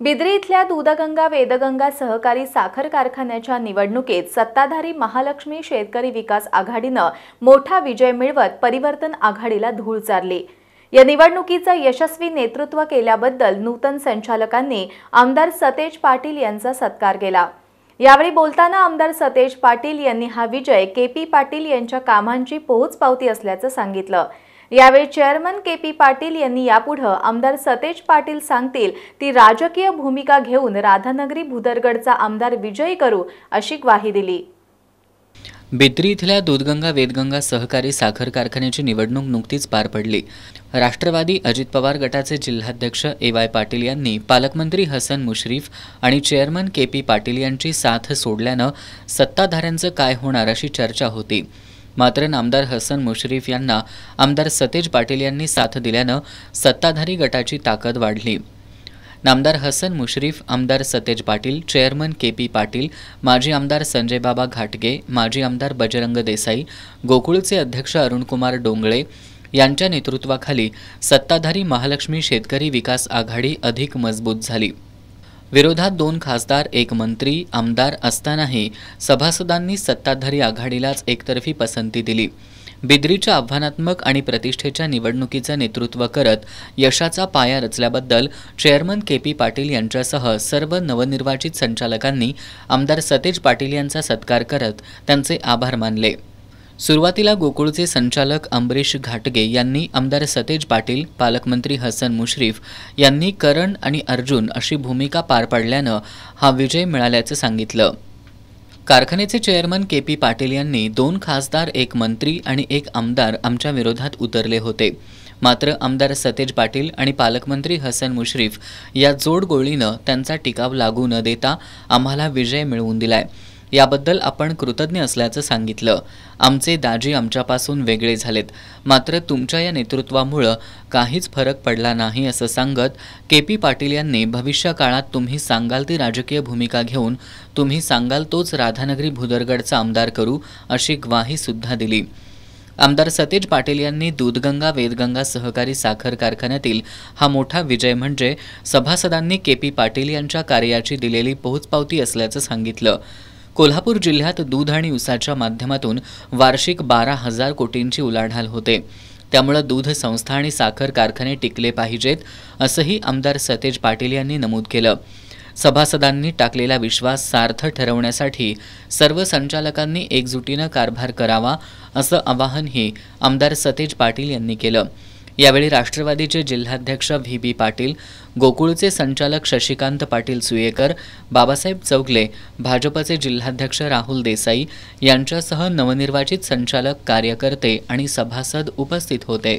बिद्री इथल्या दूधगंगा वेदगंगा सहकारी साखर कारखान्याच्या निवडणुकीत सत्ताधारी महालक्ष्मी शेतकरी विकास आघाडीनं मोठा विजय मिळवत परिवर्तन आघाडीला धूळ चारली। या निवडणुकीचं यशस्वी नेतृत्व केल्याबद्दल नूतन संचालकांनी आमदार सतेज पाटील यांचा सत्कार केला। यावेळी बोलताना आमदार सतेज पाटील यांनी हा विजय केपी पाटील यांच्या कामांची पोहोचपावती असल्याचं सांगितलं। यावेळी चेअरमन केपी पाटील यांनी यापुढे आमदार सतेज पाटील सांगतील ती राजकीय भूमिका घेऊन राधानगरी भुदरगडचा आमदार विजयी करू अशी ग्वाही दिली। बिद्री इथल्या दूधगंगा वेदगंगा सहकारी साखर कारखान्याची निवडणूक नुकतीच पार पडली। राष्ट्रवादी अजित पवार गटाचे जिल्हाध्यक्ष ए.वाय. पाटील यांनी पालकमंत्री हसन मुश्रीफ आणि चेअरमन केपी पाटील यांची साथ सोडल्यानं सत्ताधाऱ्यांचं काय होणार अशी चर्चा होती। मात्र नामदार हसन मुश्रीफ यांना आमदार सतेज पाटील यांनी साथ दिल्यानं सत्ताधारी गटाची ताकद वाढली। नामदार हसन मुश्रीफ, आमदार सतेज पाटील, चेअरमन केपी पाटील, माजी आमदार संजय बाबा घाटगे, माजी आमदार बजरंग देसाई, गोकुळचे अध्यक्ष अरुणकुमार डोंगळे यांच्या नेतृत्वाखाली सत्ताधारी महालक्ष्मी शेतकरी विकास आघाडी अधिक मजबूत झाली। विरोधात 2 खासदार, 1 मंत्री, आमदार असतानाही सभासदांनी सत्ताधारी आघाडीलाच एकतर्फी पसंती दिली। बिद्रीच्या आव्हानात्मक आणि प्रतिष्ठेच्या निवडणुकीचं नेतृत्व करत यशाचा पाया रचल्याबद्दल चेअरमन केपी पाटील यांच्यासह सर्व नवनिर्वाचित संचालकांनी आमदार सतेज पाटील यांचा सत्कार करत त्यांचे आभार मानले। सुरुवातीला गोकुळचे संचालक अंबरीश घाटगे यांनी आमदार सतेज पाटील, पालकमंत्री हसन मुश्रीफ यांनी करण आणि अर्जुन अशी भूमिका पार पाडल्यानं हा विजय मिळाल्याचं सांगितलं। कारखान्याचे चेअरमन केपी पाटील यांनी 2 खासदार, 1 मंत्री आणि 1 आमदार आमच्या विरोधात उतरले होते। मात्र आमदार सतेज पाटील आणि पालकमंत्री हसन मुश्रीफ या जोडगोळीनं त्यांचा टिकाव लागू न देता आम्हाला विजय मिळवून दिलाय। याबद्दल आपण कृतज्ञ असल्याचं सांगितलं। आमचे दाजी आमच्यापासून वेगळे झालेत, मात्र तुमच्या या नेतृत्वामुळे काहीच फरक पडला नाही असं सांगत केपी पाटील यांनी भविष्य काळात तुम्ही सांगाल ती राजकीय भूमिका घेऊन तुम्ही सांगाल तोच राधानगरी भुदरगडचा आमदार करू अशी ग्वाही सुद्धा दिली। आमदार सतेज पाटील यांनी दूधगंगा वेदगंगा सहकारी साखर कारखान्यातील हा मोठा विजय म्हणजे सभासदांनी केपी पाटील यांच्या कार्याची दिलेली पोहोचपावती असल्याचं सांगितलं। कोल्हापूर जिल्ह्यात दूध आणि ऊसाच्या माध्यमातून वार्षिक 12,000 कोटींची उलाढाल होते। त्यामुळे दूध संस्था आणि साखर कारखाने टिकले पाहिजेत असंही आमदार सतेज पाटील यांनी नमूद केलं। सभासदांनी टाकलेला विश्वास सार्थ ठरवण्यासाठी सर्व संचालकांनी एकजुटीनं कारभार करावा असं आवाहनही आमदार सतेज पाटील यांनी केलं। यावेळी राष्ट्रवादीचे जिल्हाध्यक्ष व्ही.बी. पाटील, गोकुळचे संचालक शशिकांत पाटील सुयेकर, बाबासाहेब चौगले, भाजपचे जिल्हाध्यक्ष राहुल देसाई यांच्यासह नवनिर्वाचित संचालक, कार्यकर्ते आणि सभासद उपस्थित होते।